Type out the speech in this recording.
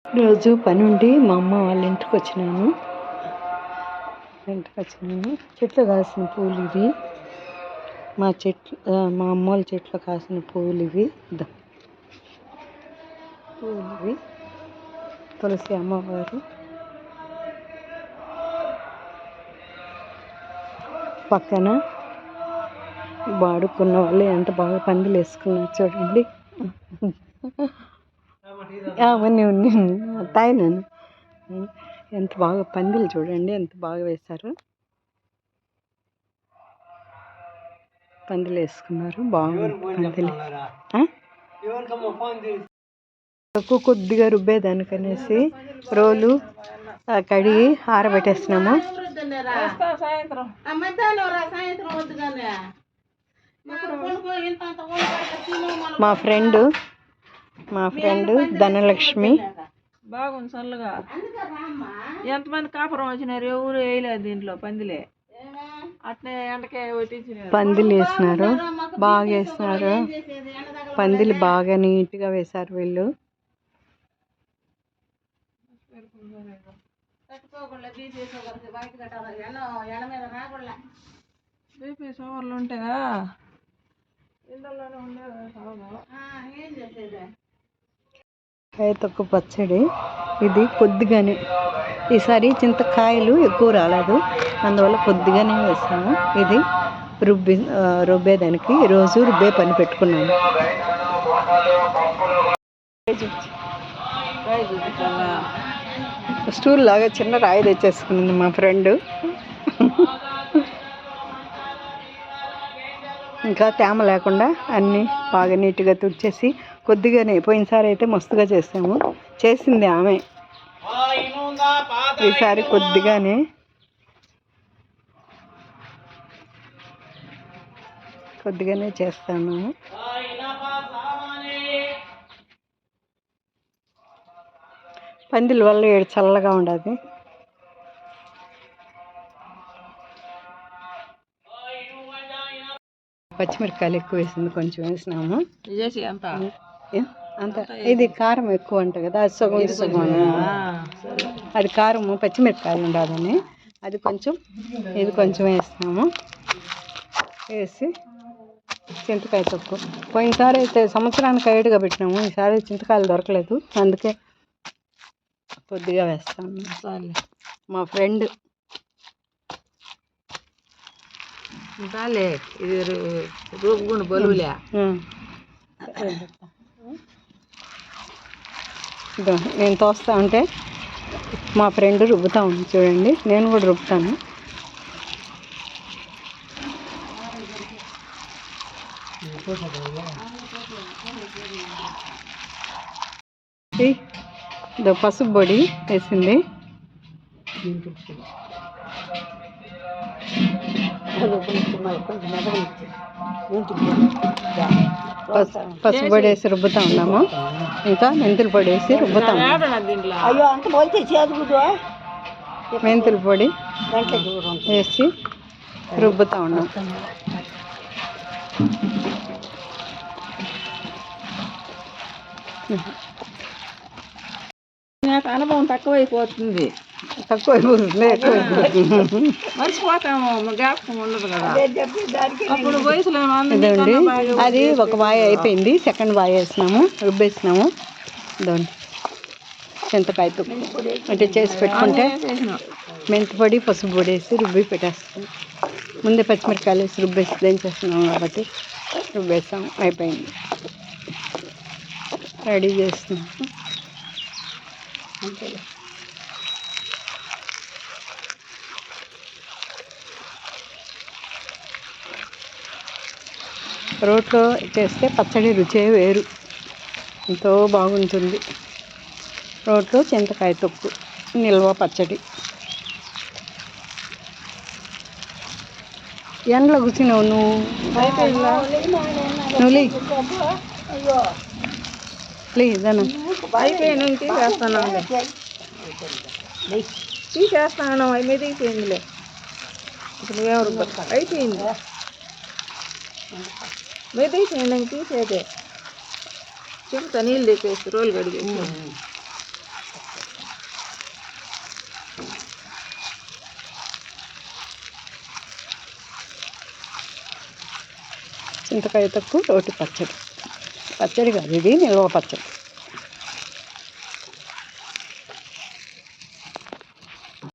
రోజు పని ఉండి మా అమ్మ వాళ్ళ ఇంటికి వచ్చినాను. చెట్లు కాసిన పూలు ఇవి. మా అమ్మ వాళ్ళ చెట్లు కాసిన పూలు ఇవి. తులసి అమ్మవారు పక్కన వాడుకున్న వాళ్ళు ఎంత బాగా పందిలు వేసుకున్నారు చూడండి. అవన్నీ తాయినాను. ఎంత బాగా పందిలు చూడండి, ఎంత బాగా వేశారు. పందిలు వేసుకున్నారు, బాగుంది పందిలు. కొద్దిగా రుబ్బేదానికనేసి రోలు కడిగి ఆరబెట్టేస్తున్నాము. మా ఫ్రెండ్ ధనలక్ష్మి బాగుంది చల్లగా. ఎంతమంది కాపురం వచ్చినారు, ఎవరు వేయలేదు దీంట్లో పందిలే. అట్నే ఎండకే పందిలు వేసినారు, బాగా వేసినారు. పందిలు బాగా నీట్గా వేశారు వీళ్ళు. బీపీ షుగర్లు ఉంటాయా? కాయ తొక్కు పచ్చడి ఇది కొద్దిగానే. ఈసారి చింతకాయలు ఎక్కువ రాలేదు, అందువల్ల కొద్దిగానే వేసాము. ఇది రుబ్బేదానికి రోజు రుబ్బే పని పెట్టుకున్నాను. స్టూల్ లాగా చిన్న రాయి తెచ్చేసుకునింది మా ఫ్రెండ్. ఇంకా తేమ లేకుండా అన్నీ బాగా నీట్గా తుడిచేసి కొద్దిగానే. పోయినసారి అయితే మస్తుగా చేసింది ఆమె. ఈసారి కొద్దిగానే చేస్తాను. పందిల వల్ల ఏడు చల్లగా ఉండదు. పచ్చిమిరపకాయలు ఎక్కువ వేసింది, కొంచెం వేసినాము. అంత ఇది కారం ఎక్కువ అంట కదా, అది సగం. అది కారము పచ్చిమిరపకాయలు ఉండాలని అది కొంచెం, ఇది కొంచెం వేసినాము. వేసి చింతకాయ తొక్కు. పోయినసారి అయితే సంవత్సరానికి ఐడుగా పెట్టినాము, ఈసారి చింతకాయలు దొరకలేదు, అందుకే కొద్దిగా వేస్తాము. మా ఫ్రెండ్ ఇది రూపుగుండు బలువులే. నేను తోస్తా ఉంటే మా ఫ్రెండ్ రుబ్బుతా ఉంది చూడండి. నేను కూడా రుబ్బుతాను. పసుపు పొడి వేసింది. పసుపు పొడి వేసి రుబ్బుతా ఉన్నాము. ఇంకా మెంతుల పొడి వేసి రుబ్బుతా ఉన్నాము. మెంతుల పొడి వేసి రుబ్బుతా ఉన్నాం. అనుభవం తక్కువైపోతుంది. మర్చిపోతాము, జ్ఞాపకం ఉండదు కదా. అప్పుడు వయసులో అది ఒక వాయి అయిపోయింది, సెకండ్ వాయి వేసినాము, రుబ్బేసినాము. దాన్ని చింతకాయ తొక్కు అంటే చేసి పెట్టుకుంటే మెంతి పొడి పసుపు పొడి వేసి రుబ్బి పెట్టేస్తాం. ముందే పచ్చిమిరపకాయలు వేసి రుబ్బేసి దంచేస్తున్నాము కాబట్టి రుబ్బేస్తాము. అయిపోయింది, రెడీ చేస్తున్నాం. రోట్లో చేస్తే పచ్చడి రుచే వేరు, ఎంతో బాగుంటుంది. రోట్లో చింతకాయ తొక్కు నిల్వ పచ్చడి. ఎండలో కూర్చున్నావు నువ్వు లేదన్నా. తీసేస్తాను, మెదిగిపోయిందిలే. ఇప్పుడు ఎవరు అయిపోయింది, మెదిగిపోయింది, తీసేదే. చెప్తా నీళ్ళు తెప్పేసి రోలు కడిగేసి. చింతకాయ తక్కువ రోటి పచ్చడి. పచ్చడి కాదు, ఇది నిల్వ పచ్చడి.